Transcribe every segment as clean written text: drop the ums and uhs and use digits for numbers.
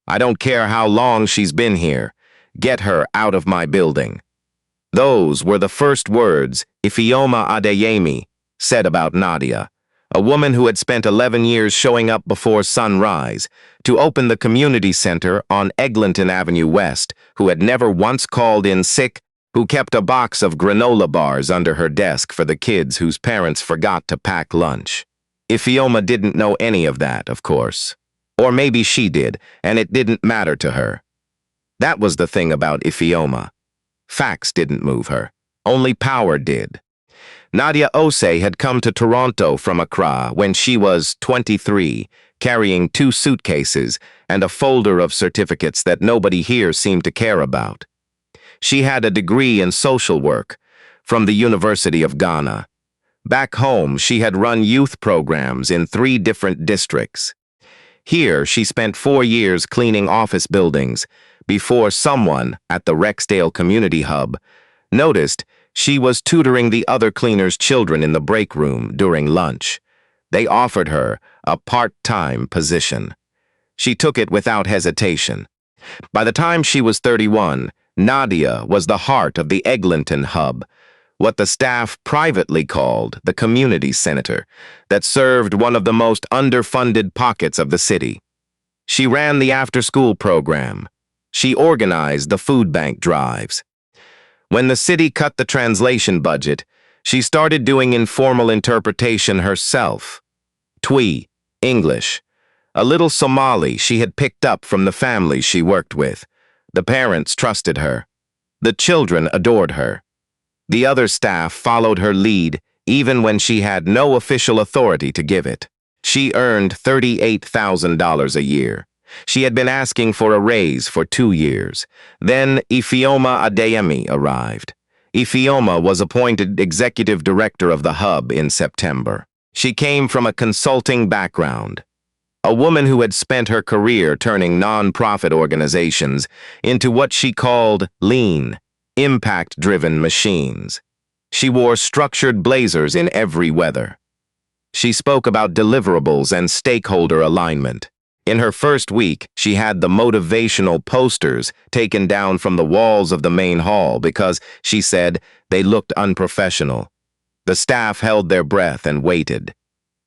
I don't care how long she's been here. Get her out of my building." Those were the first words Ifeoma Adeyemi said about Nadia, a woman who had spent 11 years showing up before sunrise to open the community center on Eglinton Avenue West, who had never once called in sick, who kept a box of granola bars under her desk for the kids whose parents forgot to pack lunch. Ifeoma didn't know any of that, of course. Or maybe she did, and it didn't matter to her. That was the thing about Ifeoma. Facts didn't move her. Only power did. Nadia Osei had come to Toronto from Accra when she was 23, carrying 2 suitcases and a folder of certificates that nobody here seemed to care about. She had a degree in social work from the University of Ghana. Back home, she had run youth programs in 3 different districts. Here, she spent 4 years cleaning office buildings before someone at the Rexdale Community Hub noticed she was tutoring the other cleaners' children in the break room during lunch. They offered her a part-time position. She took it without hesitation. By the time she was 31, Nadia was the heart of the Eglinton Hub, what the staff privately called the community center, that served one of the most underfunded pockets of the city. She ran the after-school program. She organized the food bank drives. When the city cut the translation budget, she started doing informal interpretation herself. Twi, English, a little Somali she had picked up from the families she worked with. The parents trusted her. The children adored her. The other staff followed her lead even when she had no official authority to give it. She earned $38,000 a year. She had been asking for a raise for 2 years. Then Ifeoma Adeyemi arrived. Ifeoma was appointed executive director of the hub in September. She came from a consulting background. A woman who had spent her career turning non-profit organizations into what she called lean, impact-driven machines. She wore structured blazers in every weather. She spoke about deliverables and stakeholder alignment. In her first week, she had the motivational posters taken down from the walls of the main hall because, she said, they looked unprofessional. The staff held their breath and waited.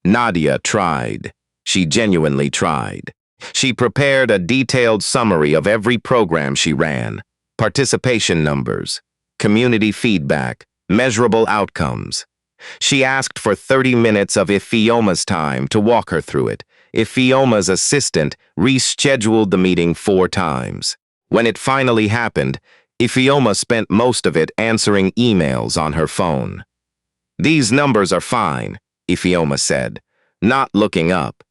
Nadia tried. She genuinely tried. She prepared a detailed summary of every program she ran, participation numbers, community feedback, measurable outcomes. She asked for 30 minutes of Ifeoma's time to walk her through it. Ifeoma's assistant rescheduled the meeting 4 times. When it finally happened, Ifeoma spent most of it answering emails on her phone. "These numbers are fine," Ifeoma said, not looking up.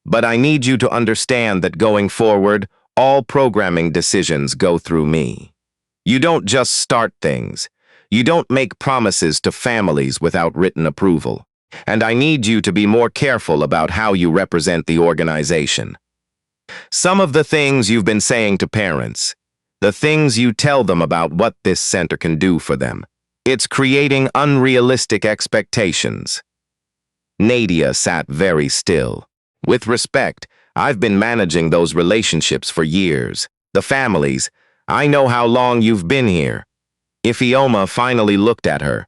"But I need you to understand that going forward, all programming decisions go through me. You don't just start things. You don't make promises to families without written approval. And I need you to be more careful about how you represent the organization. Some of the things you've been saying to parents, the things you tell them about what this center can do for them, it's creating unrealistic expectations." Nadia sat very still. "With respect, I've been managing those relationships for years. The families, I know how long you've been here." Ifeoma finally looked at her.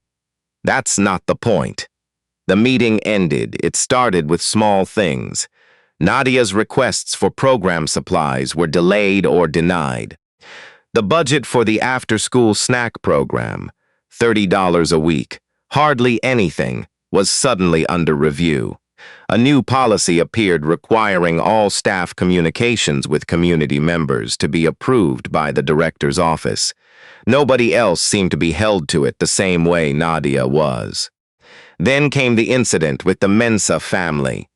"That's not the point." The meeting ended. It started with small things. Nadia's requests for program supplies were delayed or denied. The budget for the after-school snack program, $30 a week, hardly anything, was suddenly under review. A new policy appeared requiring all staff communications with community members to be approved by the director's office. Nobody else seemed to be held to it the same way Nadia was. Then came the incident with the Mensah family.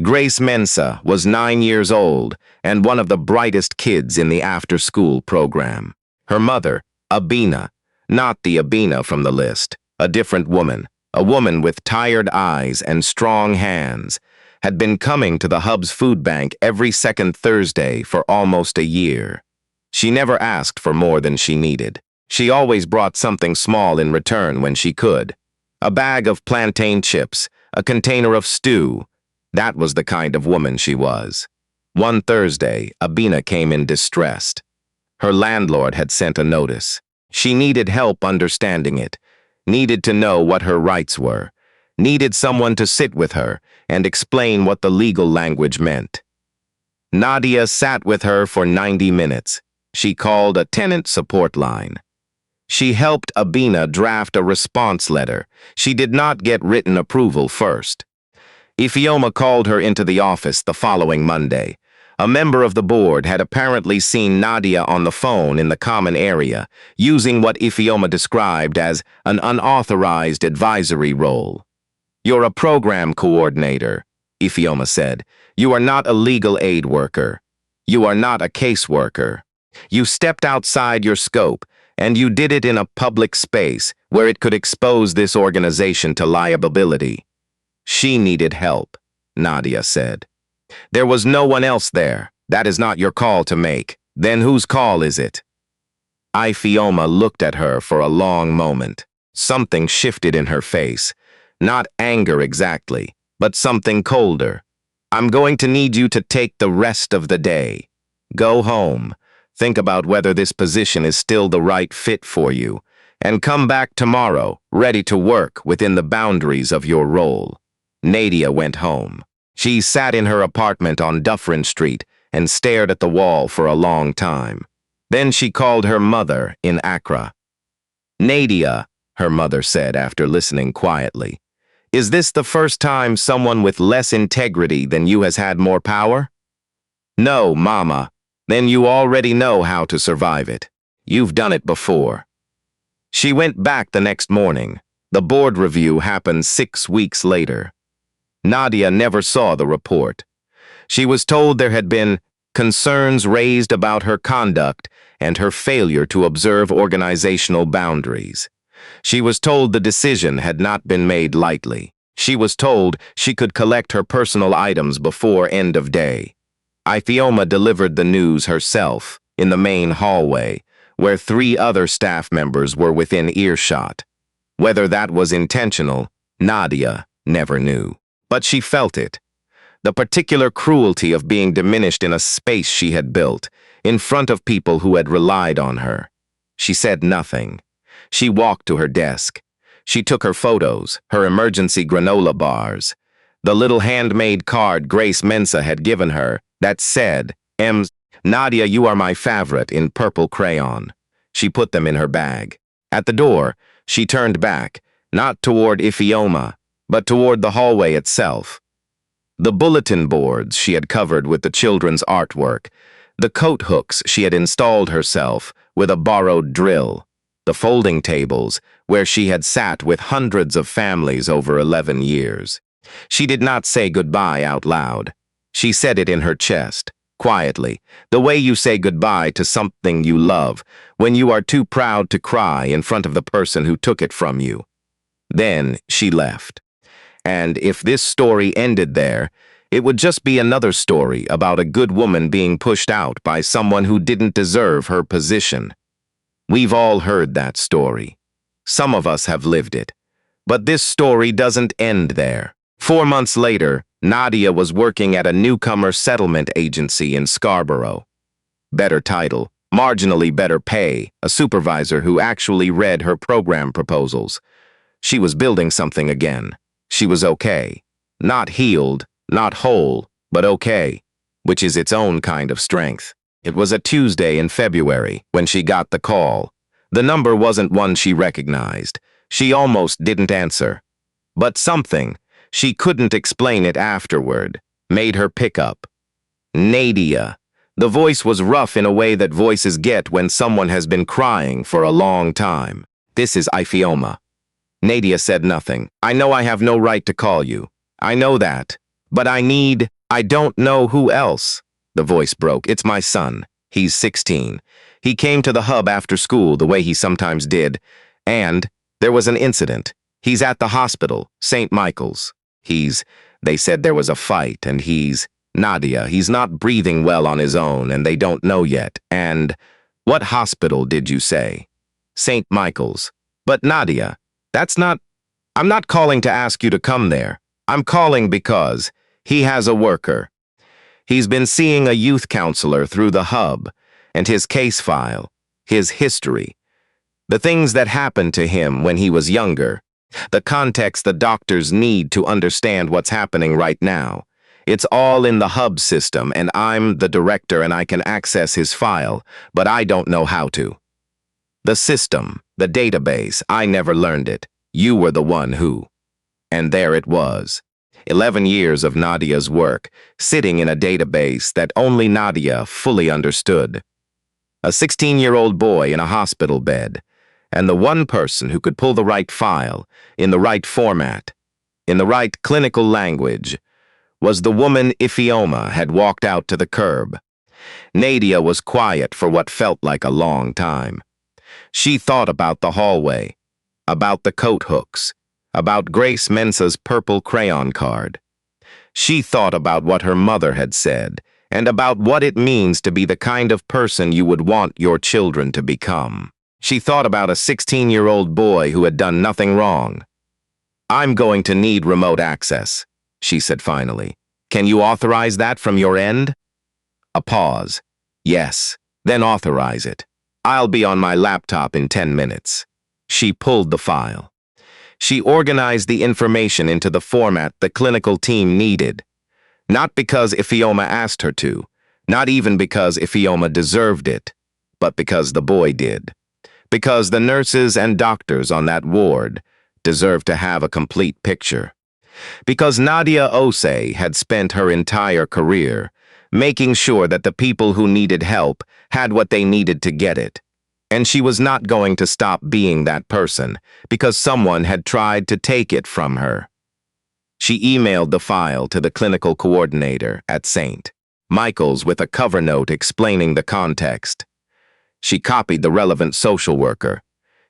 Grace Mensah was 9 years old and one of the brightest kids in the after-school program. Her mother, Abina, not the Abina from the list, a different woman, a woman with tired eyes and strong hands, had been coming to the hub's food bank every second Thursday for almost a year. She never asked for more than she needed. She always brought something small in return when she could. A bag of plantain chips, a container of stew. That was the kind of woman she was. One Thursday, Abina came in distressed. Her landlord had sent a notice. She needed help understanding it, needed to know what her rights were, needed someone to sit with her and explain what the legal language meant. Nadia sat with her for 90 minutes. She called a tenant support line. She helped Abina draft a response letter. She did not get written approval first. Ifeoma called her into the office the following Monday. A member of the board had apparently seen Nadia on the phone in the common area, using what Ifeoma described as an unauthorized advisory role. "You're a program coordinator," Ifeoma said. "You are not a legal aid worker. You are not a caseworker. You stepped outside your scope, and you did it in a public space where it could expose this organization to liability." "She needed help," Nadia said. "There was no one else there. That is not your call to make. Then whose call is it?" Ifeoma looked at her for a long moment. Something shifted in her face. Not anger exactly, but something colder. "I'm going to need you to take the rest of the day. Go home. Think about whether this position is still the right fit for you, and come back tomorrow, ready to work within the boundaries of your role." Nadia went home. She sat in her apartment on Dufferin Street and stared at the wall for a long time. Then she called her mother in Accra. "Nadia," her mother said after listening quietly, "is this the first time someone with less integrity than you has had more power?" "No, Mama. Then you already know how to survive it. You've done it before." She went back the next morning. The board review happened 6 weeks later. Nadia never saw the report. She was told there had been concerns raised about her conduct and her failure to observe organizational boundaries. She was told the decision had not been made lightly. She was told she could collect her personal items before end of day. Ifeoma delivered the news herself in the main hallway, where 3 other staff members were within earshot. Whether that was intentional, Nadia never knew. But she felt it. The particular cruelty of being diminished in a space she had built, in front of people who had relied on her. She said nothing. She walked to her desk. She took her photos, her emergency granola bars, the little handmade card Grace Mensa had given her that said, "Nadia, you are my favorite," in purple crayon. She put them in her bag. At the door, she turned back, not toward Ifeoma, but toward the hallway itself. The bulletin boards she had covered with the children's artwork, the coat hooks she had installed herself with a borrowed drill, the folding tables where she had sat with hundreds of families over 11 years. She did not say goodbye out loud. She said it in her chest, quietly, the way you say goodbye to something you love when you are too proud to cry in front of the person who took it from you. Then she left. And if this story ended there, it would just be another story about a good woman being pushed out by someone who didn't deserve her position. We've all heard that story. Some of us have lived it. But this story doesn't end there. 4 months later, Nadia was working at a newcomer settlement agency in Scarborough. Better title, marginally better pay, a supervisor who actually read her program proposals. She was building something again. She was okay. Not healed, not whole, but okay, which is its own kind of strength. It was a Tuesday in February when she got the call. The number wasn't one she recognized. She almost didn't answer. But something, she couldn't explain it afterward, made her pick up. Nadia. The voice was rough in a way that voices get when someone has been crying for a long time. "This is Ifeoma." Nadia said nothing. "I know I have no right to call you. I know that. But I don't know who else." The voice broke. "It's my son. He's 16. He came to the hub after school the way he sometimes did. And there was an incident. He's at the hospital, St. Michael's. They said there was a fight and Nadia, he's not breathing well on his own and they don't know yet. And what hospital did you say?" "St. Michael's." "But Nadia, I'm not calling to ask you to come there. I'm calling because he has a worker. He's been seeing a youth counselor through the hub, and his case file, his history, the things that happened to him when he was younger, the context the doctors need to understand what's happening right now. It's all in the hub system, and I'm the director and I can access his file, but I don't know how to. The system, the database, I never learned it. You were the one who. And there it was. 11 years of Nadia's work, sitting in a database that only Nadia fully understood. A 16-year-old boy in a hospital bed, and the one person who could pull the right file, in the right format, in the right clinical language, was the woman Ifeoma had walked out to the curb. Nadia was quiet for what felt like a long time. She thought about the hallway, about the coat hooks, about Grace Mensa's purple crayon card. She thought about what her mother had said, and about what it means to be the kind of person you would want your children to become. She thought about a 16-year-old boy who had done nothing wrong. "I'm going to need remote access," she said finally. "Can you authorize that from your end?" A pause. "Yes, then authorize it. I'll be on my laptop in 10 minutes. She pulled the file. She organized the information into the format the clinical team needed. Not because Ifeoma asked her to, not even because Ifeoma deserved it, but because the boy did. Because the nurses and doctors on that ward deserved to have a complete picture. Because Nadia Osei had spent her entire career making sure that the people who needed help had what they needed to get it. And she was not going to stop being that person because someone had tried to take it from her. She emailed the file to the clinical coordinator at St. Michael's with a cover note explaining the context. She copied the relevant social worker.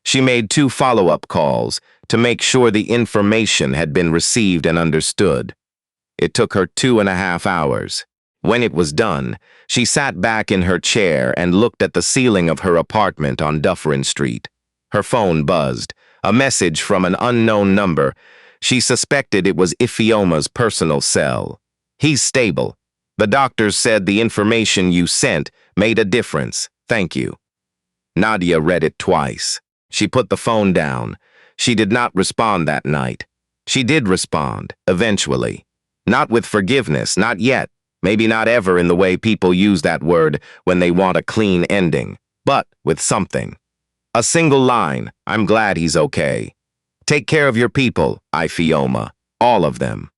She made 2 follow-up calls to make sure the information had been received and understood. It took her 2.5 hours. When it was done, she sat back in her chair and looked at the ceiling of her apartment on Dufferin Street. Her phone buzzed, a message from an unknown number. She suspected it was Ifeoma's personal cell. "He's stable. The doctors said the information you sent made a difference. Thank you." Nadia read it twice. She put the phone down. She did not respond that night. She did respond, eventually. Not with forgiveness, not yet. Maybe not ever in the way people use that word when they want a clean ending, but with something. A single line, "I'm glad he's okay. Take care of your people, Ifeoma, all of them."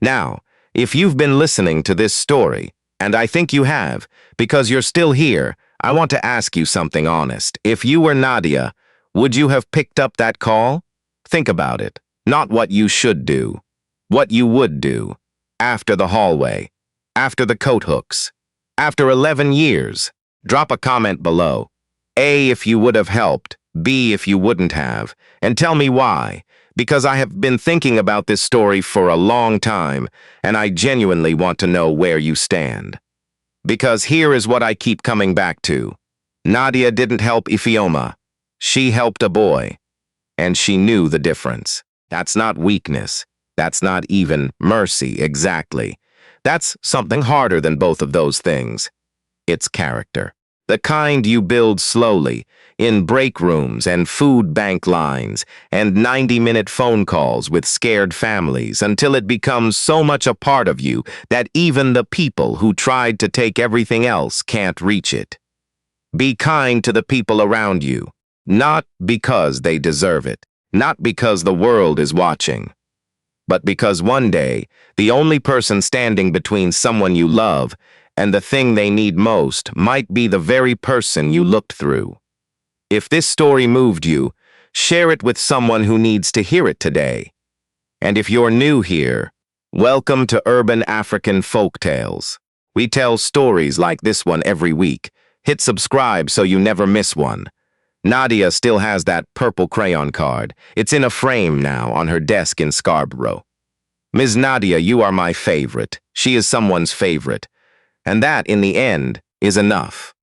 Now, if you've been listening to this story, and I think you have, because you're still here, I want to ask you something honest. If you were Nadia, would you have picked up that call? Think about it. Not what you should do. What you would do. After the hallway. After the coat hooks. After 11 years. Drop a comment below. A, if you would have helped. B, if you wouldn't have. And tell me why. Because I have been thinking about this story for a long time, and I genuinely want to know where you stand. Because here is what I keep coming back to. Nadia didn't help Ifeoma. She helped a boy. And she knew the difference. That's not weakness. That's not even mercy, exactly. That's something harder than both of those things. It's character. The kind you build slowly, in break rooms and food bank lines, and 90-minute phone calls with scared families until it becomes so much a part of you that even the people who tried to take everything else can't reach it. Be kind to the people around you, not because they deserve it, not because the world is watching, but because one day, the only person standing between someone you love and the thing they need most might be the very person you looked through. If this story moved you, share it with someone who needs to hear it today. And if you're new here, welcome to Urban African Folktales. We tell stories like this one every week. Hit subscribe so you never miss one. Nadia still has that purple crayon card. It's in a frame now on her desk in Scarborough. Ms. Nadia, you are my favorite. She is someone's favorite. And that, in the end, is enough.